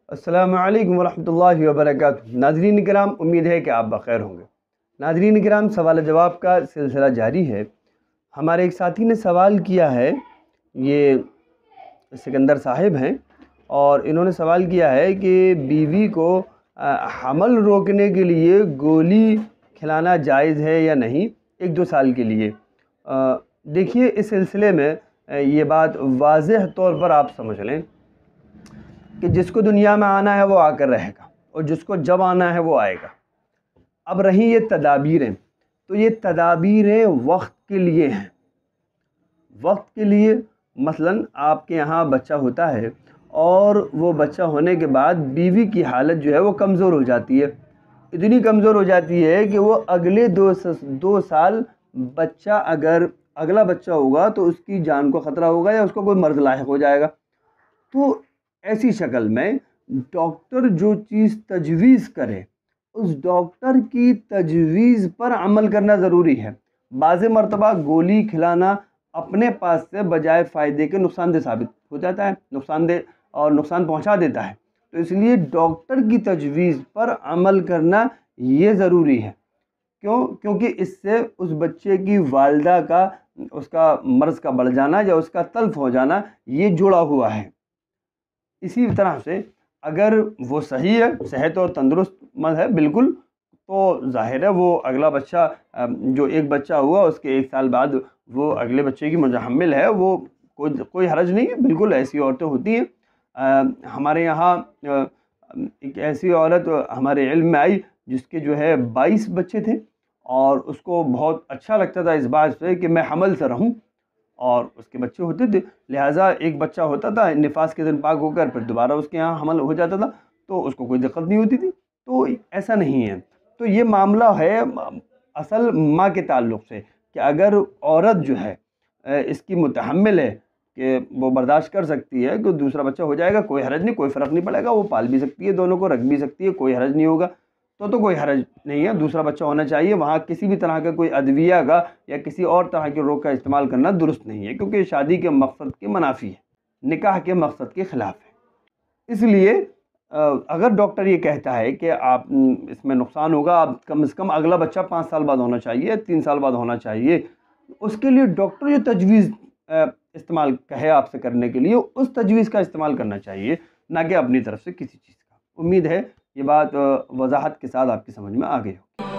السلام علیکم ورحمۃ اللہ وبرکاتہ۔ ناظرین کرام، امید ہے کہ آپ بخیر ہوں گے۔ ناظرین کرام، سوال جواب کا سلسلہ جاری ہے۔ ہمارے ایک ساتھی نے سوال کیا ہے، یہ سکندر صاحب ہیں، اور انہوں نے سوال کیا ہے کہ بیوی کو حمل روکنے کے لیے گولی کھلانا جائز ہے یا نہیں 1-2 سال کے لیے۔ دیکھیے، اس سلسلے میں یہ بات واضح طور پر آپ سمجھ لیں کہ جس کو دنیا میں آنا ہے وہ آ کر رہے گا، اور جس کو جب آنا ہے وہ آئے گا۔ اب رہی یہ تدابیریں، تو یہ تدابیریں وقت کے لیے ہیں۔ وقت کے لیے مثلاً آپ کے یہاں بچہ ہوتا ہے، اور وہ بچہ ہونے کے بعد بیوی کی حالت جو ہے وہ کمزور ہو جاتی ہے، اتنی کمزور ہو جاتی ہے کہ وہ اگلے 2 سال بچہ اگر اگلا بچہ ہوگا تو اس کی جان کو خطرہ ہوگا یا اس کو کوئی مرض لاحق ہو جائے گا۔ تو ایسی شکل میں ڈاکٹر جو چیز تجویز کرے اس ڈاکٹر کی تجویز پر عمل کرنا ضروری ہے۔ بعض مرتبہ گولی کھلانا اپنے پاس سے بجائے فائدے کے نقصان دہ ثابت ہو جاتا ہے، نقصان دہ اور نقصان پہنچا دیتا ہے۔ تو اس لیے ڈاکٹر کی تجویز پر عمل کرنا یہ ضروری ہے۔ کیونکہ اس سے اس بچے کی والدہ کا اس کا مرض کا بڑھ جانا یا اس کا تلف ہو جانا یہ جڑا ہوا ہے۔ اسی طرح سے اگر وہ صحیح ہے، صحت اور تندرست مند ہے بالکل، تو ظاہر ہے وہ اگلا بچہ جو ایک بچہ ہوا اس کے 1 سال بعد وہ اگلے بچے کی متحمل ہے، وہ کوئی حرج نہیں ہے، بالکل ایسی عورتیں ہوتی ہیں۔ ہمارے یہاں ایک ایسی عورت ہمارے علم میں آئی جس کے جو ہے 22 بچے تھے، اور اس کو بہت اچھا لگتا تھا اس بات سے کہ میں حمل سے رہوں، اور اس کے بچے ہوتے تھے، لہٰذا ایک بچہ ہوتا تھا، نفاس کے دن پاک ہو کر پھر دوبارہ اس کے یہاں حمل ہو جاتا تھا، تو اس کو کوئی دقت نہیں ہوتی تھی۔ تو ایسا نہیں ہے۔ تو یہ معاملہ ہے اصل ماں کے تعلق سے، کہ اگر عورت جو ہے اس کی متحمل ہے کہ وہ برداشت کر سکتی ہے کہ دوسرا بچہ ہو جائے گا، کوئی حرج نہیں، کوئی فرق نہیں پڑے گا، وہ پال بھی سکتی ہے، دونوں کو رکھ بھی سکتی ہے، کوئی حرج نہیں ہوگا، تو کوئی حرج نہیں ہے، دوسرا بچہ ہونا چاہیے۔ وہاں کسی بھی طرح کا کوئی ادویہ کا یا کسی اور طرح کے روگ کا استعمال کرنا درست نہیں ہے، کیونکہ شادی کے مقصد کے منافی ہے، نکاح کے مقصد کے خلاف ہے۔ اس لیے اگر ڈاکٹر یہ کہتا ہے کہ آپ اس میں نقصان ہوگا، آپ کم از کم اگلا بچہ 5 سال بعد ہونا چاہیے، 3 سال بعد ہونا چاہیے، اس کے لیے ڈاکٹر جو تجویز استعمال کہے آپ سے کرنے کے لیے اس تجویز کا استعمال کرنا چاہیے، نہ کہ اپنی طرف سے کسی چیز کا۔ امید ہے یہ بات وضاحت کے ساتھ آپ کی سمجھ میں آ گئی ہو۔